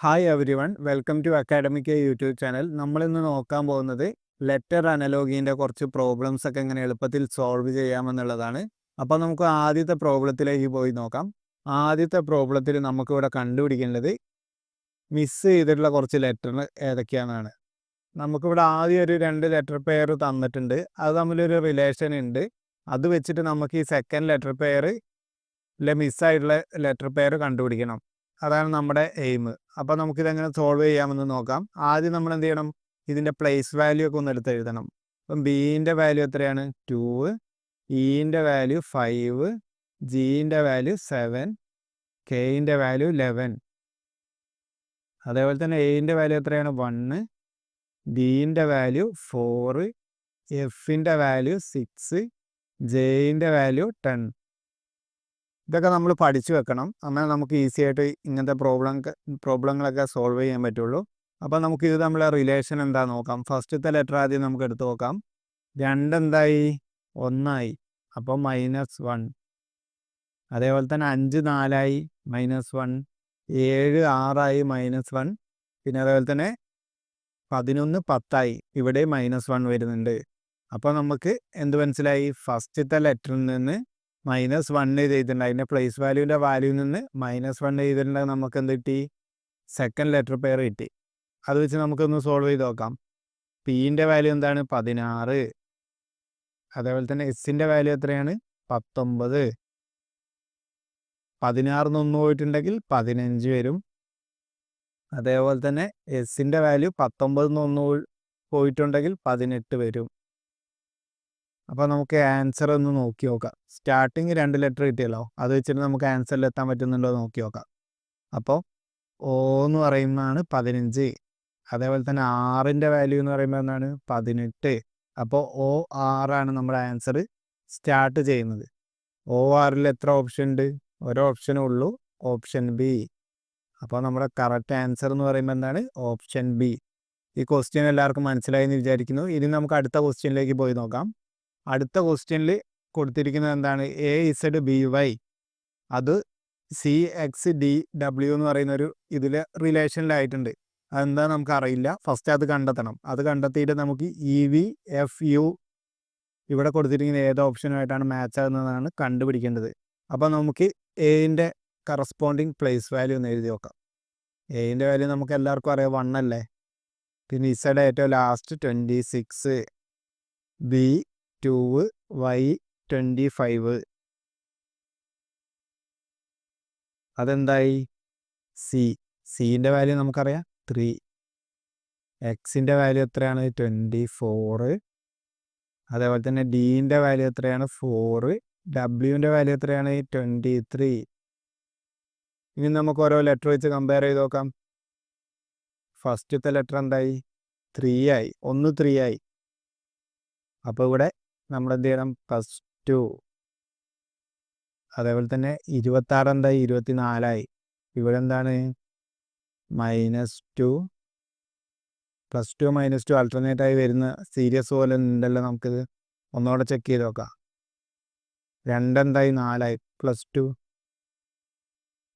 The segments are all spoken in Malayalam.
Hi every one welcome two academic YouTube channel. നമ്മളിന്ന് നോക്കാൻ പോകുന്നത് ലെറ്റർ അനലോഗിൻ്റെ കുറച്ച് പ്രോബ്ലംസ് ഒക്കെ എങ്ങനെ എളുപ്പത്തിൽ സോൾവ് ചെയ്യാമെന്നുള്ളതാണ്. അപ്പോൾ നമുക്ക് ആദ്യത്തെ പ്രോബ്ലത്തിലേക്ക് പോയി നോക്കാം. ആദ്യത്തെ പ്രോബ്ലത്തിൽ നമുക്കിവിടെ കണ്ടുപിടിക്കേണ്ടത് മിസ് ചെയ്തിട്ടുള്ള കുറച്ച് ലെറ്റർ ഏതൊക്കെയാണെന്നാണ്. നമുക്കിവിടെ ആദ്യം ഒരു 2 ലെറ്റർ പെയർ തന്നിട്ടുണ്ട്. അത് തമ്മിലൊരു റിലേഷൻ ഉണ്ട്. അത് വെച്ചിട്ട് നമുക്ക് ഈ സെക്കൻഡ് ലെറ്റർ പെയറിലെ മിസ്സായിട്ടുള്ള ലെറ്റർ പെയർ കണ്ടുപിടിക്കണം. അതാണ് നമ്മുടെ എയിം. അപ്പോൾ നമുക്കിതെങ്ങനെ സോൾവ് ചെയ്യാമെന്ന് നോക്കാം. ആദ്യം നമ്മൾ എന്ത് ചെയ്യണം, ഇതിൻ്റെ പ്ലേസ് വാല്യൂ ഒക്കെ ഒന്ന് എടുത്ത് എഴുതണം. അപ്പം ബീൻ്റെ വാല്യൂ എത്രയാണ്? 2, ഇൻ്റെ വാല്യൂ 5, ജീൻ്റെ വാല്യൂ 7, കെയിൻ്റെ വാല്യൂ 11. അതേപോലെ തന്നെ എയിൻ്റെ വാല്യൂ എത്രയാണ്? 1, ഡിൻ്റെ വാല്യൂ 4, എഫിൻ്റെ വാല്യൂ 6, ജെയിൻ്റെ വാല്യൂ 10. ഇതൊക്കെ നമ്മൾ പഠിച്ചു വെക്കണം. എന്നാൽ നമുക്ക് ഈസി ആയിട്ട് ഇങ്ങനത്തെ പ്രോബ്ലങ്ങളൊക്കെ സോൾവ് ചെയ്യാൻ പറ്റുള്ളൂ. അപ്പോൾ നമുക്ക് ഇത് നമ്മളെ റിലേഷൻ എന്താ നോക്കാം. ഫസ്റ്റത്തെ ലെറ്റർ ആദ്യം നമുക്ക് എടുത്ത് നോക്കാം. 2 എന്തായി? 1 അപ്പോൾ -1. അതേപോലെ തന്നെ 5 4 -1, 7 6 -1, പിന്നെ അതേപോലെ തന്നെ 11 10 ഇവിടെ -1 വരുന്നുണ്ട്. അപ്പോൾ നമുക്ക് എന്ത് മനസ്സിലായി? ഫസ്റ്റത്തെ ലെറ്ററിൽ നിന്ന് -1 ചെയ്തിട്ടുണ്ട്. അതിൻ്റെ പ്ലേസ് വാല്യൂവിൻ്റെ വാല്യൂവിൽ നിന്ന് -1 ചെയ്തിട്ടുണ്ടെങ്കിൽ നമുക്ക് എന്ത് കിട്ടി? സെക്കൻഡ് ലെറ്റർ പെയർ കിട്ടി. അത് വെച്ച് നമുക്കൊന്ന് സോൾവ് ചെയ്ത് നോക്കാം. പീൻ്റെ വാല്യൂ എന്താണ്? 16. അതേപോലെ തന്നെ എസിൻ്റെ വാല്യൂ എത്രയാണ്? 19. 16 1 പോയിട്ടുണ്ടെങ്കിൽ 15 വരും. അതേപോലെ തന്നെ എസിൻ്റെ വാല്യൂ 19 1 പോയിട്ടുണ്ടെങ്കിൽ 18 വരും. അപ്പോൾ നമുക്ക് ആൻസർ ഒന്ന് നോക്കി നോക്കാം. സ്റ്റാർട്ടിങ് 2 ലെറ്റർ കിട്ടിയല്ലോ, അത് വെച്ചിട്ട് നമുക്ക് ആൻസറിൽ എത്താൻ പറ്റുന്നുണ്ടോ നോക്കി നോക്കാം. അപ്പോൾ ഓ എന്ന് പറയുന്നതാണ് 15. അതേപോലെ തന്നെ ആറിൻ്റെ വാല്യൂ എന്ന് പറയുമ്പോൾ എന്താണ്? 18. അപ്പോൾ ഓ ആറാണ് നമ്മുടെ ആൻസർ സ്റ്റാർട്ട് ചെയ്യുന്നത്. ഓ ആറിൽ എത്ര ഓപ്ഷൻ ഉണ്ട്? ഒരു ഓപ്ഷനേ ഉള്ളൂ, ഓപ്ഷൻ ബി. അപ്പോൾ നമ്മുടെ കറക്റ്റ് ആൻസർ എന്ന് പറയുമ്പോൾ എന്താണ്? Option B. ഈ ക്വസ്റ്റ്യൻ എല്ലാവർക്കും മനസ്സിലായി എന്ന് വിചാരിക്കുന്നു. ഇനി നമുക്ക് അടുത്ത ക്വസ്റ്റ്യനിലേക്ക് പോയി നോക്കാം. അടുത്ത ക്വസ്റ്റ്യനിൽ കൊടുത്തിരിക്കുന്നത് എന്താണ്? എ ഇസഡ് ബി വൈ, അത് സി എക്സ് ഡി ഡബ്ല്യു എന്ന് പറയുന്ന ഒരു ഇതിൽ റിലേഷനിലായിട്ടുണ്ട്. അതെന്താ നമുക്ക് അറിയില്ല. ഫസ്റ്റ് അത് കണ്ടെത്തണം. അത് കണ്ടെത്തിയിട്ട് നമുക്ക് ഇ വി എഫ് യു ഇവിടെ കൊടുത്തിരിക്കുന്ന ഏത് ഓപ്ഷനുമായിട്ടാണ് മാച്ച് ആകുന്നതാണ് കണ്ടുപിടിക്കേണ്ടത്. അപ്പോൾ നമുക്ക് എയിൻ്റെ കറസ്പോണ്ടിങ് പ്ലേസ് വാല്യൂ ഒന്ന് എഴുതി നോക്കാം. എയിൻ്റെ വാല്യൂ നമുക്ക് എല്ലാവർക്കും അറിയാം, 1 അല്ലേ. പിന്നെ ഇസഡ് ഏറ്റവും ലാസ്റ്റ് 26, ബി 2, വൈ 25. അതെന്തായി? സിൻ്റെ വാല്യൂ നമുക്കറിയാം 3. എക്സിൻ്റെ വാല്യൂ എത്രയാണ്? 24. അതേപോലെ തന്നെ ഡിൻ്റെ വാല്യൂ എത്രയാണ്? 4. ഡബ്ല്യുവിൻ്റെ വാല്യൂ എത്രയാണ്? 23. ഇനി നമുക്ക് ഓരോ ലെറ്റർ വെച്ച് കമ്പയർ ചെയ്ത് നോക്കാം. ഫസ്റ്റത്തെ ലെറ്റർ എന്തായി? 3 ആയി. 1 3 ആയി. അപ്പോൾ ഇവിടെ നമ്മൾ എന്ത് ചെയ്യണം? +2. അതേപോലെ തന്നെ 26 എന്തായി? 24 ആയി. ഇവിടെ എന്താണ്? -2. +2 -2 ആൾട്ടർനേറ്റ് ആയി വരുന്ന സീരീസ് പോലെ ഉണ്ടല്ലോ. നമുക്കിത് ഒന്നുകൂടെ ചെക്ക് ചെയ്ത് നോക്കാം. 2 എന്തായി? 4 ആയി. +2.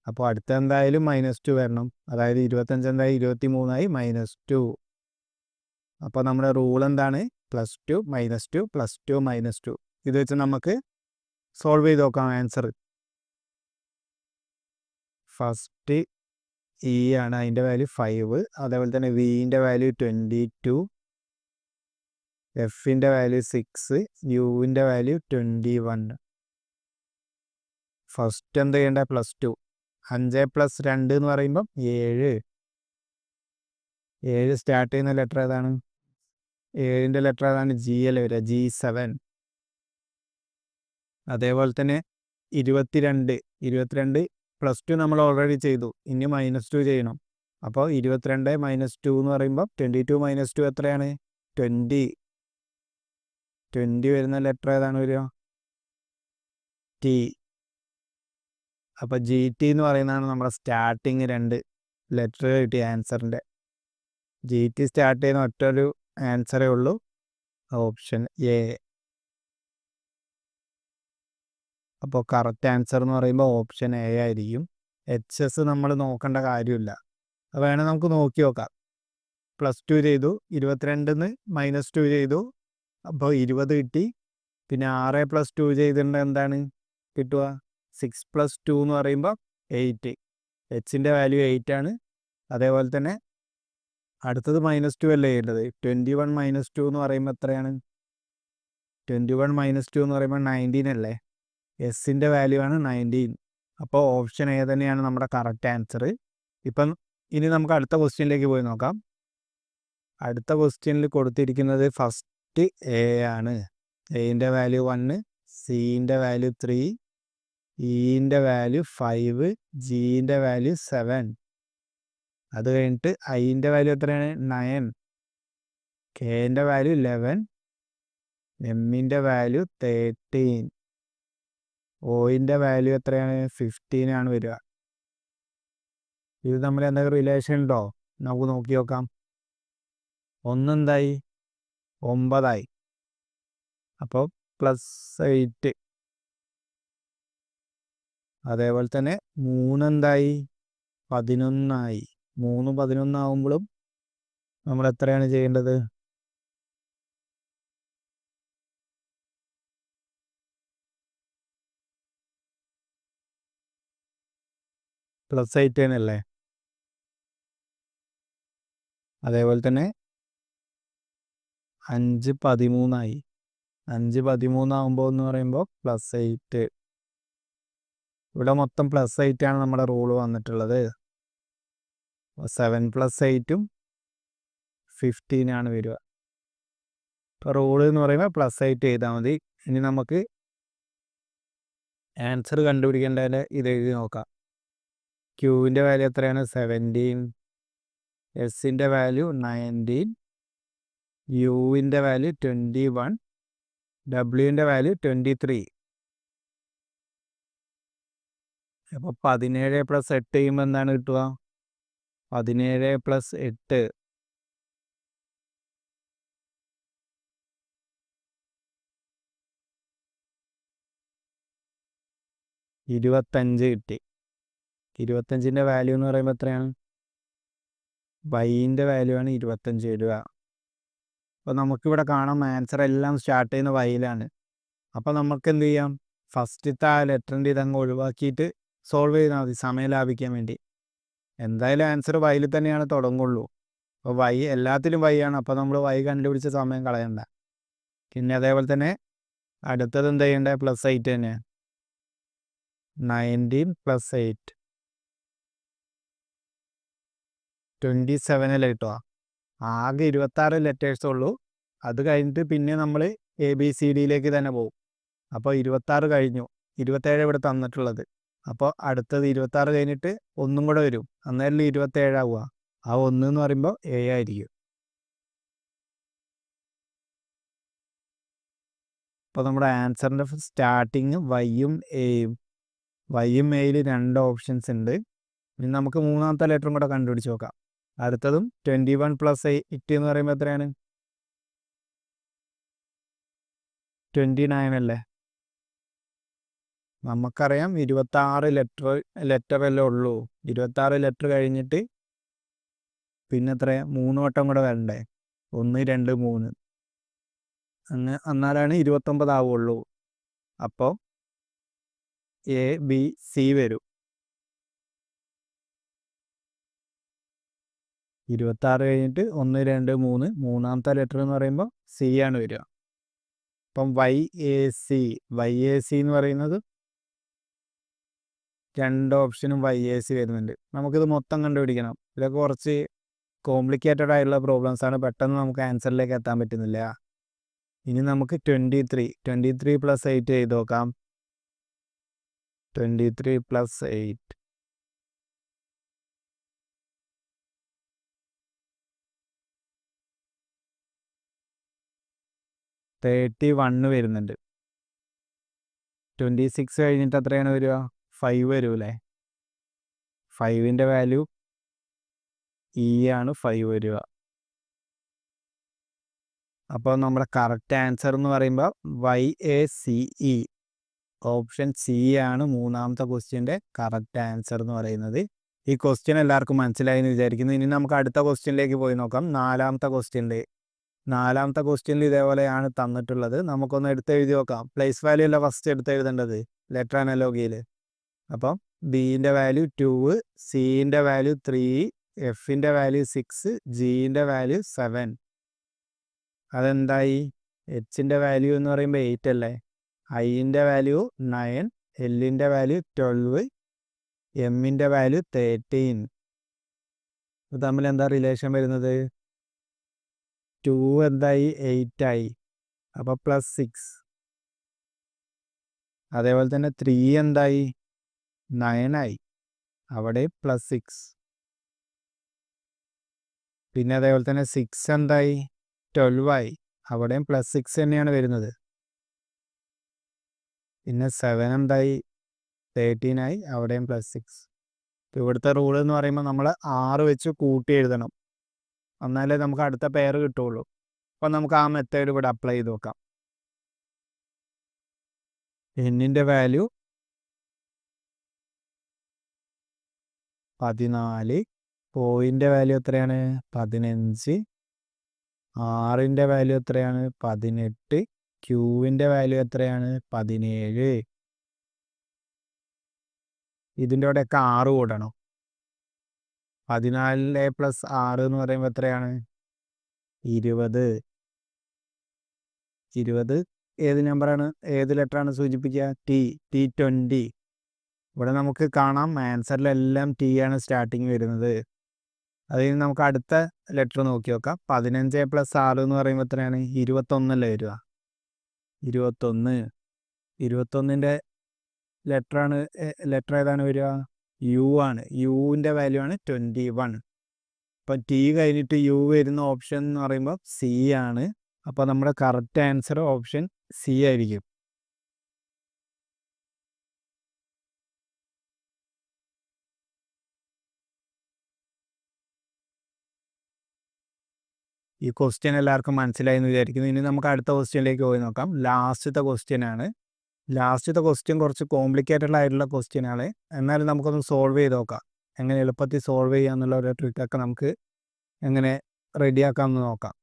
അപ്പോൾ അടുത്ത എന്തായാലും -2 വരണം. അതായത് 25 എന്തായി? 23 ആയി. -2. അപ്പോൾ നമ്മുടെ റൂൾ എന്താണ്? +2 -2 +2 -2. ഇത് വെച്ച് നമുക്ക് സോൾവ് ചെയ്ത് നോക്കാം ആൻസർ. ഫസ്റ്റ് ഇ ആണ്, അതിൻ്റെ വാല്യൂ 5. അതേപോലെ തന്നെ വിൻ്റെ വാല്യൂ 22, എഫിൻ്റെ വാല്യൂ 6, യുവിൻ്റെ വാല്യൂ 21. ഫസ്റ്റ് എന്ത് ചെയ്യേണ്ട? +2. 5 + 2 എന്ന് പറയുമ്പം 7. 7 സ്റ്റാർട്ട് ചെയ്യുന്ന ലെറ്റർ ഏതാണ്? 7ൻ്റെ ലെറ്റർ ഏതാണ്? ജി അല്ലേ വരിക, G7. അതേപോലെ തന്നെ 22 +2 നമ്മൾ ഓൾറെഡി ചെയ്തു. ഇനി -2 ചെയ്യണം. അപ്പോൾ 22 -2 എന്ന് പറയുമ്പോൾ 22 -2 എത്രയാണ്? 20. 20 വരുന്ന ലെറ്റർ ഏതാണ് വരിക? ടി. അപ്പോൾ GT എന്ന് പറയുന്നതാണ് നമ്മുടെ സ്റ്റാർട്ടിങ് 2 ലെറ്റർ കിട്ടിയ ആൻസറിൻ്റെ. GT സ്റ്റാർട്ട് ചെയ്യുന്ന ഒറ്റൊരു ആൻസറേ ഉള്ളൂ, ഓപ്ഷൻ എ. അപ്പോൾ കറക്റ്റ് ആൻസർ എന്ന് പറയുമ്പോൾ ഓപ്ഷൻ എ ആയിരിക്കും. HS നമ്മൾ നോക്കേണ്ട കാര്യമില്ല. അത് വേണേൽ നമുക്ക് നോക്കി നോക്കാം. +2 ചെയ്തു, 22ന്ന് -2 ചെയ്തു, അപ്പോൾ 20 കിട്ടി. പിന്നെ 6 + 2 ചെയ്തിട്ടുണ്ടെങ്കിൽ എന്താണ് കിട്ടുക? 6 + 2 എന്ന് പറയുമ്പോൾ 8. എച്ചിൻ്റെ വാല്യൂ 8 ആണ്. അതേപോലെ തന്നെ അടുത്തത് -2 അല്ലേ ചെയ്യേണ്ടത്. 21 - 2 എന്ന് പറയുമ്പോൾ എത്രയാണ്? 21 - 2 എന്ന് പറയുമ്പോൾ 19 അല്ലേ? എസിൻ്റെ വാല്യൂ ആണ് 19. അപ്പോൾ ഓപ്ഷൻ എ തന്നെയാണ് നമ്മുടെ കറക്റ്റ് ആൻസർ. ഇപ്പം ഇനി നമുക്ക് അടുത്ത ക്വസ്റ്റ്യനിലേക്ക് പോയി നോക്കാം. അടുത്ത ക്വസ്റ്റ്യനിൽ കൊടുത്തിരിക്കുന്നത് ഫസ്റ്റ് എ ആണ്. എയുടെ വാല്യൂ 1, സിൻ്റെ വാല്യൂ 3, ഇൻ്റെ വാല്യൂ 5, ജിൻ്റെ വാല്യൂ 7. അത് കഴിഞ്ഞിട്ട് ഐൻ്റെ വാല്യൂ എത്രയാണ്? 9, കെൻ്റെ വാല്യൂ 11, എമ്മിൻ്റെ വാല്യൂ 13, ഒയിൻ്റെ വാല്യൂ എത്രയാണ്? 15 ആണ് വരിക. ഇത് തമ്മിൽ എന്തെങ്കിലും റിലേഷൻ ഉണ്ടോ? നമുക്ക് നോക്കി നോക്കാം. ഒന്നെന്തായി? 9 അപ്പോൾ +8. അതേപോലെ തന്നെ 3 എന്തായി? 11 3 11 ആകുമ്പോഴും നമ്മൾ എത്രയാണ് ചെയ്യേണ്ടത്? +8 തന്നെയല്ലേ? അതേപോലെ തന്നെ 5 13 5 13 ആകുമ്പോൾ എന്ന് പറയുമ്പോൾ +8. ഇവിടെ മൊത്തം +8 ആണ് നമ്മുടെ റൂള് വന്നിട്ടുള്ളത്. 7 + 8 15 ആണ് വരിക. ഇപ്പോൾ റൂള് എന്ന് പറയുമ്പോൾ +8 ചെയ്താൽ മതി. ഇനി നമുക്ക് ആൻസർ കണ്ടുപിടിക്കേണ്ടതിൻ്റെ ഇത് എഴുതി നോക്കാം. ക്യൂവിൻ്റെ വാല്യൂ എത്രയാണ്? 17, എസിൻ്റെ വാല്യൂ 19, യുവിൻ്റെ വാല്യൂ 21, ഡബ്ല്യുവിൻ്റെ വാല്യൂ 23. അപ്പോൾ 17 + 8 ചെയ്യുമ്പോൾ എന്താണ് കിട്ടുക? 17 + 8 25 കിട്ടി. 25ൻ്റെ വാല്യൂ എന്ന് പറയുമ്പോൾ എത്രയാണ്? വൈൻ്റെ വാല്യൂ ആണ് 25 വരിക. അപ്പോൾ നമുക്കിവിടെ കാണാം ആൻസർ എല്ലാം സ്റ്റാർട്ട് ചെയ്യുന്ന വൈയിലാണ്. അപ്പോൾ നമുക്ക് എന്ത് ചെയ്യാം? ഫസ്റ്റത്തെ ആ ലെറ്ററിൻ്റെ ഇതങ്ങ് ഒഴിവാക്കിയിട്ട് സോൾവ് ചെയ്താൽ മതി, സമയം ലാഭിക്കാൻ വേണ്ടി. എന്തായാലും ആൻസർ വൈയിൽ തന്നെയാണ് തുടങ്ങുള്ളൂ. അപ്പോൾ വൈ എല്ലാത്തിലും വൈ ആണ്. അപ്പോൾ നമ്മൾ വൈ കണ്ടുപിടിച്ച സമയം കളയണ്ട. പിന്നെ അതേപോലെ തന്നെ അടുത്തത് എന്ത് ചെയ്യേണ്ടത്? +8 തന്നെ. 19 + 8 27 അല്ലേ കിട്ടുക? ആകെ 26 ലെറ്റേഴ്സ് ഉള്ളൂ. അത് കഴിഞ്ഞിട്ട് പിന്നെ നമ്മൾ ABCDയിലേക്ക് തന്നെ പോകും. അപ്പോൾ 26 കഴിഞ്ഞു. 27 ഇവിടെ തന്നിട്ടുള്ളത്. അപ്പോൾ അടുത്തത് 26 കഴിഞ്ഞിട്ട് ഒന്നും കൂടെ വരും. അന്നേരം 27 ആവുക. ആ 1 എന്ന് പറയുമ്പോൾ A ആയിരിക്കും. അപ്പോൾ നമ്മുടെ ആൻസറിൻ്റെ സ്റ്റാർട്ടിങ് വൈയും എയും. വൈയും എയിൽ 2 ഓപ്ഷൻസ് ഉണ്ട്. ഇനി നമുക്ക് മൂന്നാമത്തെ ലെറ്ററും കൂടെ കണ്ടുപിടിച്ച് നോക്കാം. അടുത്തതും 21 + 8 എന്ന് പറയുമ്പോൾ എത്രയാണ്? 29 അല്ലേ? നമുക്കറിയാം 26 ലെറ്ററല്ലേ ഉള്ളൂ. 26 ലെറ്റർ കഴിഞ്ഞിട്ട് പിന്നെ എത്ര? 3 വട്ടം കൂടെ വരണ്ടേ? 1 2 3 എന്നാലാണ് 29 ആവുള്ളൂ. അപ്പോൾ ABC വരും. 26 കഴിഞ്ഞിട്ട് 1 2 3 മൂന്നാമത്തെ ലെറ്റർ എന്ന് പറയുമ്പോൾ C ആണ് വരിക. അപ്പം YAC എന്ന് പറയുന്നത് 2 ഓപ്ഷനും YAC വരുന്നുണ്ട്. നമുക്കിത് മൊത്തം കണ്ടുപിടിക്കണം. ഇതൊക്കെ കുറച്ച് കോംപ്ലിക്കേറ്റഡ് ആയിട്ടുള്ള പ്രോബ്ലംസ് ആണ്. പെട്ടെന്ന് നമുക്ക് ആൻസറിലേക്ക് എത്താൻ പറ്റുന്നില്ല. ഇനി നമുക്ക് 23 + 8 ചെയ്ത് നോക്കാം. 23 + 8 31 വരുന്നുണ്ട്. 26 കഴിഞ്ഞിട്ട് എത്രയാണ് വരിക? 5 വരൂല്ലേ? 5ൻ്റെ വാല്യൂ E ആണ് 5 വരിക. അപ്പോൾ നമ്മുടെ കറക്റ്റ് ആൻസർ എന്ന് പറയുമ്പോൾ YACE ഓപ്ഷൻ C ആണ് മൂന്നാമത്തെ ക്വസ്റ്റ്യൻ്റെ കറക്റ്റ് ആൻസർ എന്ന് പറയുന്നത്. ഈ ക്വസ്റ്റ്യൻ എല്ലാവർക്കും മനസ്സിലായി എന്ന് വിചാരിക്കുന്നു. ഇനി നമുക്ക് അടുത്ത ക്വസ്റ്റ്യനിലേക്ക് പോയി നോക്കാം. നാലാമത്തെ ക്വസ്റ്റ്യനിൽ ഇതേപോലെയാണ് തന്നിട്ടുള്ളത്. നമുക്കൊന്ന് എടുത്തെഴുതി നോക്കാം. പ്ലേസ് വാല്യൂ അല്ല ഫസ്റ്റ് എടുത്തെഴുതേണ്ടത് ലെറ്റർ അനലോഗിയിൽ. അപ്പം ബിൻ്റെ വാല്യൂ 2, സിൻ്റെ വാല്യൂ 3, എഫിൻ്റെ വാല്യൂ 6, ജിൻ്റെ വാല്യൂ 7. അതെന്തായി? എച്ചിൻ്റെ വാല്യൂ എന്ന് പറയുമ്പോൾ 8 അല്ലേ? ഐൻ്റെ വാല്യൂ 9, എല്ലിൻ്റെ വാല്യൂ 12, എമ്മിൻ്റെ വാല്യൂ 13. ഇത് തമ്മിൽ എന്താ റിലേഷൻ വരുന്നത്? 2 എന്തായി? 8 ആയി. അപ്പോൾ +6. അതേപോലെ തന്നെ 3 എന്തായി? 9 ആയി. അവിടെ +6. പിന്നെ അതേപോലെ തന്നെ 6 എന്തായി? 12 ആയി. അവിടെയും +6 തന്നെയാണ് വരുന്നത്. പിന്നെ 7 എന്തായി? 13 ആയി. അവിടെയും +6. ഇവിടുത്തെ റൂൾ എന്ന് പറയുമ്പോൾ നമ്മൾ 6 വെച്ച് കൂട്ടി എഴുതണം. എന്നാലേ നമുക്ക് അടുത്ത പെയർ കിട്ടുള്ളൂ. അപ്പം നമുക്ക് ആ മെത്തേഡ് ഇവിടെ അപ്ലൈ ചെയ്ത് നോക്കാം. എന്നിൻ്റെ വാല്യൂ 14, ഓയിൻ്റെ വാല്യൂ എത്രയാണ്? 15, ആറിൻ്റെ വാല്യൂ എത്രയാണ്? 18, ക്യൂവിൻ്റെ വാല്യൂ എത്രയാണ്? 17. ഇതിൻ്റെ കൂടെയൊക്കെ 6 കൂടണം. 14 + 6 എന്ന് പറയുമ്പോൾ എത്രയാണ്? 20. 20 ഏത് നമ്പറാണ്? ഏത് ലെറ്ററാണ് സൂചിപ്പിക്കുക? T20. ഇവിടെ നമുക്ക് കാണാം ആൻസറിലെല്ലാം T ആണ് സ്റ്റാർട്ടിങ് വരുന്നത്. അതിന് നമുക്ക് അടുത്ത ലെറ്റർ നോക്കി നോക്കാം. 15 + 6 എന്ന് പറയുമ്പോൾ എത്രയാണ്? 21 അല്ലേ വരിക? 21. 21ൻ്റെ ലെറ്റർ ഏതാണ് വരിക? U ആണ്. യുവിൻ്റെ വാല്യൂ ആണ് 21. അപ്പം T കഴിഞ്ഞിട്ട് U വരുന്ന ഓപ്ഷൻ എന്ന് പറയുമ്പോൾ C ആണ്. അപ്പോൾ നമ്മുടെ കറക്റ്റ് ആൻസർ ഓപ്ഷൻ C ആയിരിക്കും. ഈ ക്വസ്റ്റ്യൻ എല്ലാവർക്കും മനസ്സിലായി എന്ന് വിചാരിക്കുന്നു. ഇനി നമുക്ക് അടുത്ത ക്വസ്റ്റ്യനിലേക്ക് പോയി നോക്കാം. ലാസ്റ്റത്തെ ക്വസ്റ്റ്യൻ ആണ്. ലാസ്റ്റത്തെ ക്വസ്റ്റ്യൻ കുറച്ച് കോംപ്ലിക്കേറ്റഡ് ആയിട്ടുള്ള ക്വസ്റ്റ്യൻ ആണ്. എന്നാലും നമുക്കൊന്ന് സോൾവ് ചെയ്ത് നോക്കാം. എങ്ങനെ എളുപ്പത്തിൽ സോൾവ് ചെയ്യാന്നുള്ള ഒരു ട്രിക്കൊക്കെ നമുക്ക് എങ്ങനെ റെഡിയാക്കാമെന്ന് നോക്കാം.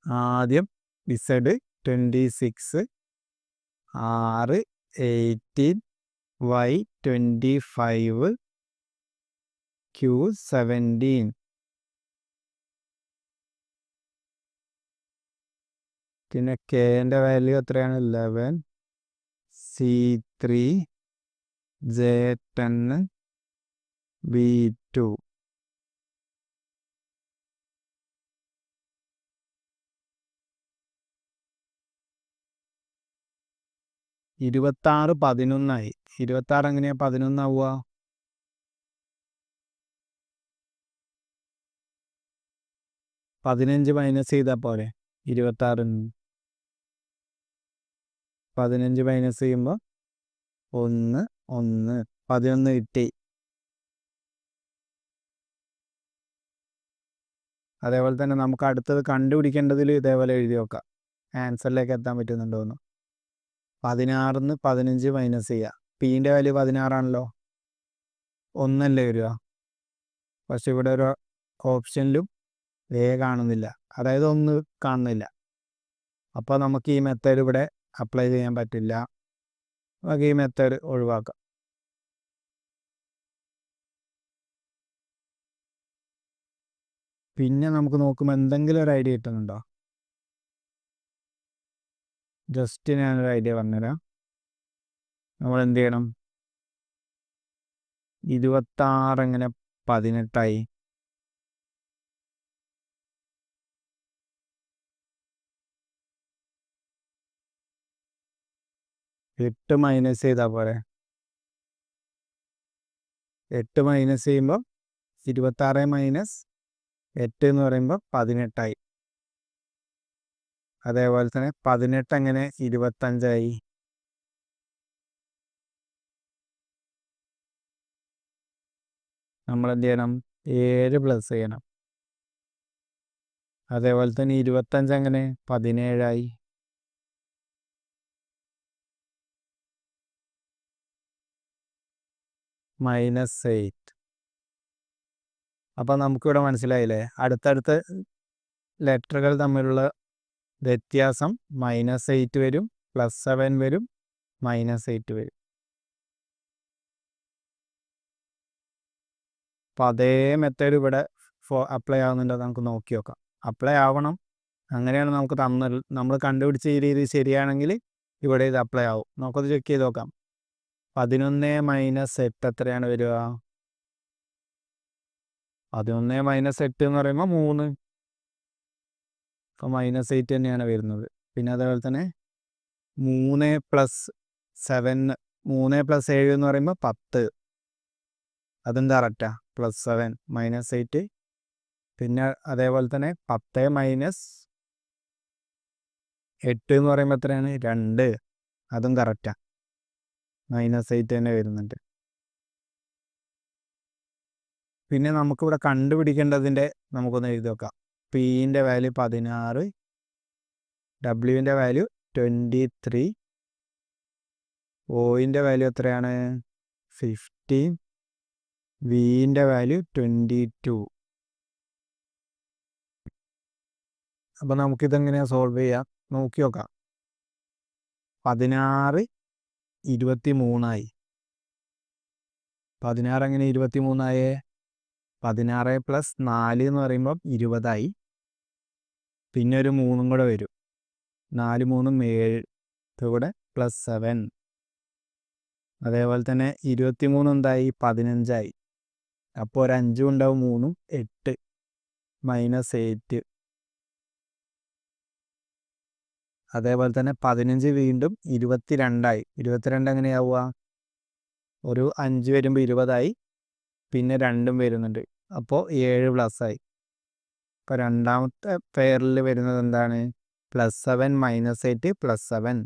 ആദ്യം Z 26, R 18, Y 25, Q 17. പിന്നെ കെൻ്റെ വാല്യൂ എത്രയാണ്? 11, C3, J10, B2. ഇരുപത്താറ് 11ആയി. 26 എങ്ങനെയാ 11 ആവുക? 15 മൈനസ് ചെയ്താൽ പോരെ 26. 15 മൈനസ് ചെയ്യുമ്പോൾ 1, 1, 11 കിട്ടി. അതേപോലെ തന്നെ നമുക്ക് അടുത്തത് കണ്ടുപിടിക്കേണ്ടതിൽ ഇതേപോലെ എഴുതി നോക്കാം. ആൻസറിലേക്ക് എത്താൻ പറ്റുന്നുണ്ടോയെന്ന്. 16ന്ന് 15 മൈനസ് ചെയ്യുക. Pൻ്റെ വാല്യൂ 16 ആണല്ലോ. 1 അല്ലേ വരിക? പക്ഷെ ഇവിടെ ഒരു ഓപ്ഷനിലും കാണുന്നില്ല. അതായത് 1 കാണുന്നില്ല. അപ്പോൾ നമുക്ക് ഈ മെത്തേഡ് ഇവിടെ അപ്ലൈ ചെയ്യാൻ പറ്റില്ല. നമുക്ക് ഈ മെത്തേഡ് ഒഴിവാക്കാം. പിന്നെ നമുക്ക് നോക്കുമ്പോൾ എന്തെങ്കിലും ഒരു ഐഡിയ കിട്ടുന്നുണ്ടോ? ജസ്റ്റ് ഞാനൊരു ഐഡിയ പറഞ്ഞുതരാം. നമ്മൾ എന്ത് ചെയ്യണം? 26 എങ്ങനെ 18ആയി? എട്ട് മൈനസ് ചെയ്താൽ പോരെ? 8 മൈനസ് ചെയ്യുമ്പോൾ 26 മൈനസ് 8 എന്ന് പറയുമ്പോൾ 18ആയി. അതേപോലെ തന്നെ 18 എങ്ങനെ 25ആയി? നമ്മൾ എന്ത് ചെയ്യണം? 7 പ്ലസ് ചെയ്യണം. അതേപോലെ തന്നെ 25 എങ്ങനെ 17ആയി? -8. അപ്പം നമുക്കിവിടെ മനസ്സിലായില്ലേ, അടുത്തടുത്ത ലെറ്ററുകൾ തമ്മിലുള്ള വ്യത്യാസം -8 വരും, +7 വരും, -8 വരും. അപ്പോൾ അതേ മെത്തേഡ് ഇവിടെ അപ്ലൈ ആവുന്നുണ്ടോ നമുക്ക് നോക്കി നോക്കാം. അപ്ലൈ ആവണം, അങ്ങനെയാണ് നമുക്ക് നമ്മൾ കണ്ടുപിടിച്ച ഈ രീതി ശരിയാണെങ്കിൽ ഇവിടെ ഇത് അപ്ലൈ ആവും. നമുക്കത് ചെക്ക് ചെയ്ത് നോക്കാം. 11 - 8 എത്രയാണ് വരിക? 11 - 8 എന്ന് പറയുമ്പോൾ 3. അപ്പോൾ -8 തന്നെയാണ് വരുന്നത്. പിന്നെ അതേപോലെ തന്നെ 3 + 7 എന്ന് പറയുമ്പോൾ 10. അതും കറക്റ്റാ. +7 -8. പിന്നെ അതേപോലെ തന്നെ 10 - 8 എന്ന് പറയുമ്പോൾ എത്രയാണ്? 2. അതും കറക്റ്റാ. -8 തന്നെ വരുന്നുണ്ട്. പിന്നെ നമുക്കിവിടെ കണ്ടുപിടിക്കേണ്ടതിൻ്റെ നമുക്കൊന്ന് എഴുതി നോക്കാം. പിൻ്റെ വാല്യൂ 16, ഡബ്ല്യുവിൻ്റെ വാല്യൂ 23, ഒയിൻ്റെ വാല്യൂ എത്രയാണ്? 15, വിൻ്റെ വാല്യൂ 22. അപ്പോൾ നമുക്കിതെങ്ങനെയാണ് സോൾവ് ചെയ്യുക നോക്കി നോക്കാം. 16 23ആയി. 16 എങ്ങനെ 23ആയേ? 16 + 4 എന്ന് പറയുമ്പോൾ 20ആയി. പിന്നെ ഒരു 3 കൂടെ വരും. 4 3 7. ഇവിടെ +7. അതേപോലെ തന്നെ 23 എന്തായി? 15ആയി. അപ്പോൾ ഒരു 5 ഉണ്ടാവും, 3 8 -8. അതേപോലെ തന്നെ 15 വീണ്ടും 22ആയി. 22 എങ്ങനെയാവുക? ഒരു 5 വരുമ്പോൾ 20ആയി. പിന്നെ 2 വരുന്നുണ്ട്, അപ്പോൾ 7 +ആയി. ഇപ്പോൾ രണ്ടാമത്തെ പെയറിൽ വരുന്നത് എന്താണ്? +7 -8 +7.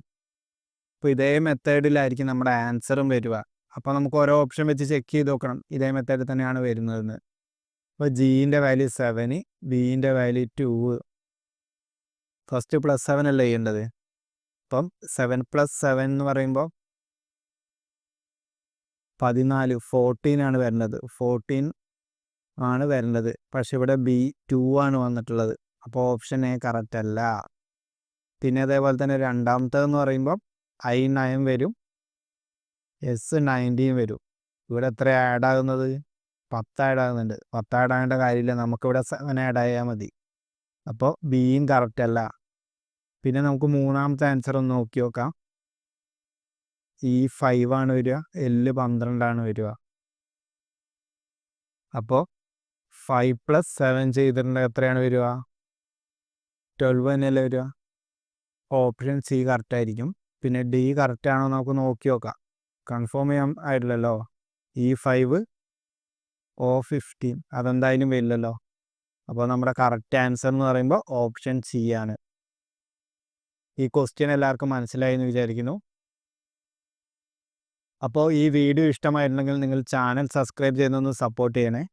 അപ്പോൾ ഇതേ മെത്തേഡിലായിരിക്കും നമ്മുടെ ആൻസറും വരിക. അപ്പോൾ നമുക്ക് ഓരോ ഓപ്ഷൻ വെച്ച് ചെക്ക് ചെയ്ത് നോക്കണം ഇതേ മെത്തേഡിൽ തന്നെയാണ് വരുന്നതെന്ന്. അപ്പോൾ ജിൻ്റെ വാല്യൂ 7, ബിൻ്റെ വാല്യൂ 2. ഫസ്റ്റ് +7 അല്ലേ ചെയ്യേണ്ടത്. അപ്പം 7 + 7 എന്ന് പറയുമ്പോൾ 14, 14 ആണ് വരുന്നത്. 14 ആണ് വരേണ്ടത്. പക്ഷെ ഇവിടെ B2 ആണ് വന്നിട്ടുള്ളത്. അപ്പോൾ ഓപ്ഷൻ എ കറക്റ്റ് അല്ല. പിന്നെ അതേപോലെ തന്നെ രണ്ടാമത്തേതെന്ന് പറയുമ്പോൾ I9 വരും, S19 വരും. ഇവിടെ എത്ര ആഡ് ആകുന്നത്? 10 ആഡ് ആകുന്നുണ്ട്. 10 ആഡ് ആകേണ്ട കാര്യമില്ല, നമുക്കിവിടെ 7 ആഡ് ആയാൽ മതി. അപ്പോൾ ബിയും കറക്റ്റ് അല്ല. പിന്നെ നമുക്ക് മൂന്നാമത്തെ ആൻസർ ഒന്ന് നോക്കി നോക്കാം. E5 ആണ് വരിക, L12 ആണ് വരിക. അപ്പോൾ 5 + 7 ചെയ്തിട്ടുണ്ടെങ്കിൽ എത്രയാണ് വരിക? 12 തന്നെയല്ലേ വരിക. ഓപ്ഷൻ സി കറക്റ്റ് ആയിരിക്കും. പിന്നെ ഡി കറക്റ്റ് ആണോ നമുക്ക് നോക്കി നോക്കാം. കൺഫേം ചെയ്യാൻ ആയിട്ടില്ലല്ലോ. E5 O15 അതെന്തായാലും വരില്ലല്ലോ. അപ്പോൾ നമ്മുടെ കറക്റ്റ് ആൻസർ എന്ന് പറയുമ്പോൾ ഓപ്ഷൻ സി ആണ്. ഈ ക്വസ്റ്റ്യൻ എല്ലാവർക്കും മനസ്സിലായി എന്ന് വിചാരിക്കുന്നു. അപ്പോൾ ഈ വീഡിയോ ഇഷ്ടമായിരുന്നെങ്കിൽ നിങ്ങൾ ചാനൽ സബ്സ്ക്രൈബ് ചെയ്തൊന്ന് സപ്പോർട്ട് ചെയ്യണേ.